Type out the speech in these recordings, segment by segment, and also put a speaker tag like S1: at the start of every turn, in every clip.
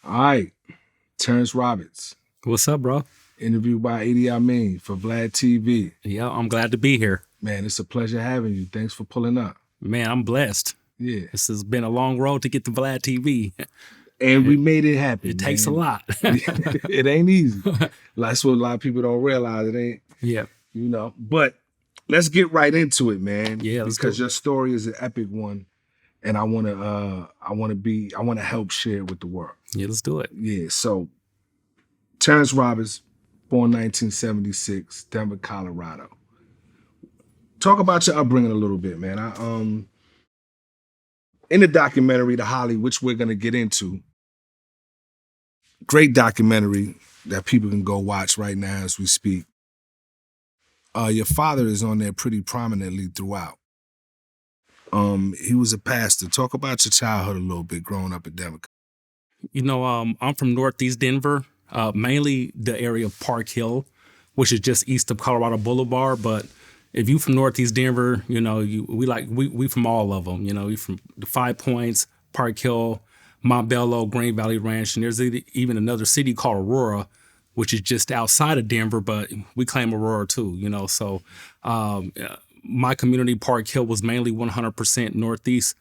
S1: All right, Terrance Roberts,
S2: What's up, bro?
S1: interviewed by E.D.I for VladTV.
S2: Yeah, I'm glad to be here.
S1: Man, it's a pleasure having you. Thanks for pulling up.
S2: Man, I'm blessed.
S1: Yeah.
S2: This has been a long road to get to VladTV.
S1: And we made it happen.
S2: It takes a lot.
S1: It ain't easy. That's what a lot of people don't realize. It ain't,
S2: Yeah.
S1: But let's get right into it, man.
S2: Yeah, let's
S1: because
S2: do it.
S1: your story is an epic one. And I wanna help share it with the world.
S2: Yeah, let's do it.
S1: Yeah, so Terrance Roberts, born 1976, Denver, Colorado. Talk about your upbringing a little bit, man. In the documentary, The Holly, which we're gonna get into, great documentary that people can go watch right now as we speak. Your father is on there pretty prominently throughout. He was a pastor. Talk about your childhood a little bit, growing up in Denver.
S2: I'm from Northeast Denver, mainly the area of Park Hill, which is just east of Colorado Boulevard. But if you from Northeast Denver, we from all of them. You from the 5 Points, Park Hill, Montbello, Green Valley Ranch, and there's even another city called Aurora, which is just outside of Denver, but we claim Aurora too. So my community, Park Hill, was mainly 100% Northeast.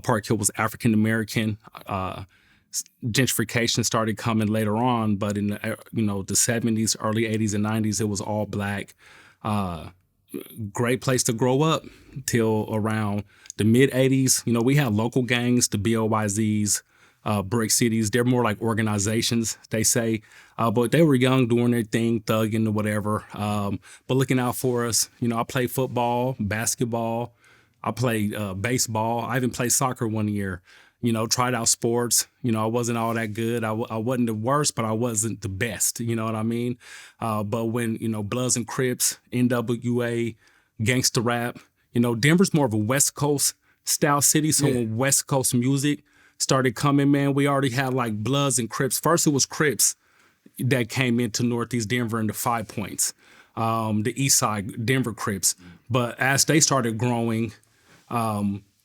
S2: Park Hill was African American. Gentrification started coming later on, but in the 70s, early 80s, and 90s, it was all black. Great place to grow up till around the mid 80s. We had local gangs, the BOYZs, Brick Cities. They're more like organizations, they say, but they were young, doing their thing, thugging or whatever, but looking out for us. I played football, basketball. I played baseball. I even played soccer one year. Tried out sports. I wasn't all that good. I wasn't the worst, but I wasn't the best. You know what I mean? But when, Bloods and Crips, NWA, gangsta rap, Denver's more of a West Coast style city. So when West Coast music started coming, man, we already had like Bloods and Crips. First, it was Crips that came into Northeast Denver in the 5 Points, the East Side Denver Crips. But as they started growing,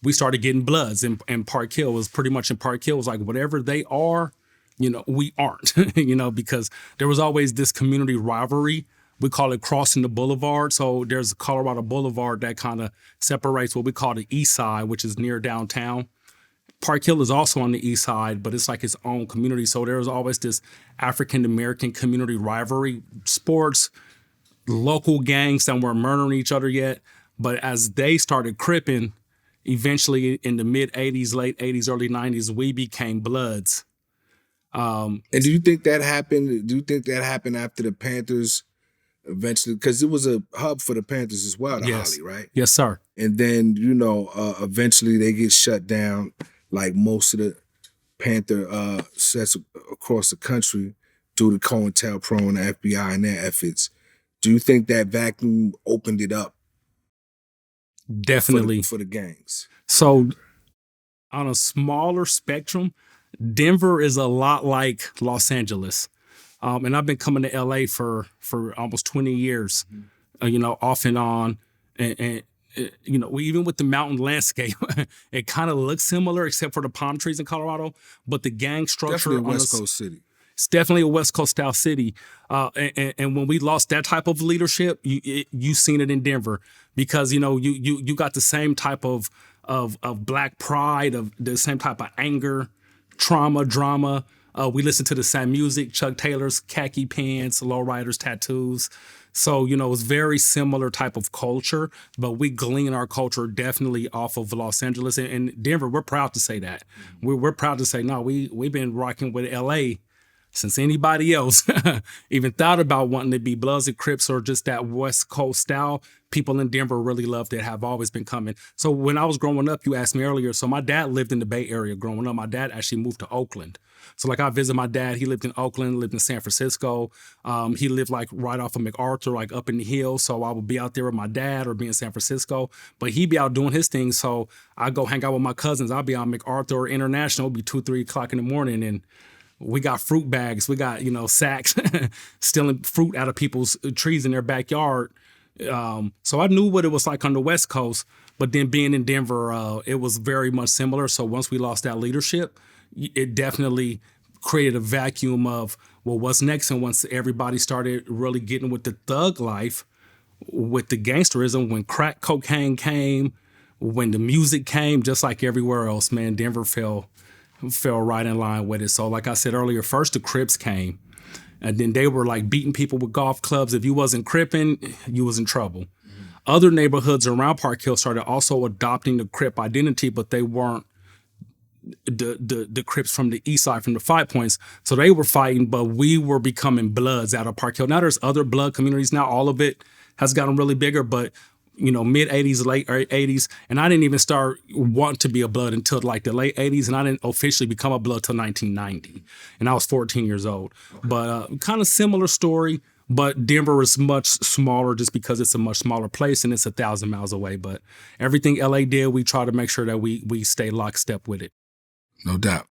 S2: we started getting Bloods, and Park Hill was pretty much in Park Hill was like whatever they are, we aren't, because there was always this community rivalry. We call it crossing the boulevard. So there's Colorado Boulevard that kind of separates what we call the East Side, which is near downtown. Park Hill is also on the East Side, but it's like its own community. So there was always this African American community rivalry, sports, local gangs that weren't murdering each other yet. But as they started cripping, eventually in the mid 80s, late 80s, early 90s, we became Bloods.
S1: And do you think that happened? Do you think that happened after the Panthers eventually? Because it was a hub for the Panthers as well, the Holly, right?
S2: Yes, sir.
S1: And then, eventually they get shut down like most of the Panther sets across the country due to COINTELPRO and the FBI and their efforts. Do you think that vacuum opened it up?
S2: Definitely.
S1: For the gangs.
S2: So on a smaller spectrum, Denver is a lot like Los Angeles. And I've been coming to LA for almost 20 years, off and on. And even with the mountain landscape, it kind of looks similar except for the palm trees in Colorado. But the gang structure.
S1: Definitely a West Coast city.
S2: It's definitely a West Coast style city. And when we lost that type of leadership, you seen it in Denver because, you got the same type of black pride, of the same type of anger, trauma, drama. We listen to the same music, Chuck Taylor's khaki pants, lowriders, tattoos. So, it's very similar type of culture, but we glean our culture definitely off of Los Angeles. And Denver, we're proud to say that. We're proud to say, no, we've been rocking with LA since anybody else even thought about wanting to be Bloods and Crips or just that West Coast style. People in Denver really loved it, have always been coming. So when I was growing up, you asked me earlier, so my dad lived in the Bay Area growing up. My dad actually moved to Oakland. So like I visited my dad, he lived in Oakland, lived in San Francisco. He lived like right off of MacArthur, like up in the hills. So I would be out there with my dad or be in San Francisco, but he'd be out doing his thing. So I go hang out with my cousins. I'll be on MacArthur or International, it'll be 2, 3 o'clock in the morning. And we got fruit bags. We got, sacks, stealing fruit out of people's trees in their backyard. So I knew what it was like on the West Coast, but then being in Denver, it was very much similar. So once we lost that leadership, it definitely created a vacuum of, well, what's next? And once everybody started really getting with the thug life, with the gangsterism, when crack cocaine came, when the music came, just like everywhere else, man, Denver fell right in line with it. So like I said earlier, first the Crips came, and then they were like beating people with golf clubs. If you wasn't cripping, you was in trouble. Other neighborhoods around Park Hill started also adopting the Crip identity, but they weren't the Crips from the east side, from the 5 Points. So they were fighting, but we were becoming Bloods out of Park Hill. Now there's other Blood communities now. All of it has gotten really bigger, but mid 80s, late 80s. And I didn't even start wanting to be a Blood until like the late 80s. And I didn't officially become a Blood till 1990. And I was 14 years old. But kind of similar story. But Denver is much smaller just because it's a much smaller place and it's 1,000 miles away. But everything LA did, we try to make sure that we stay lockstep with it.
S1: No doubt.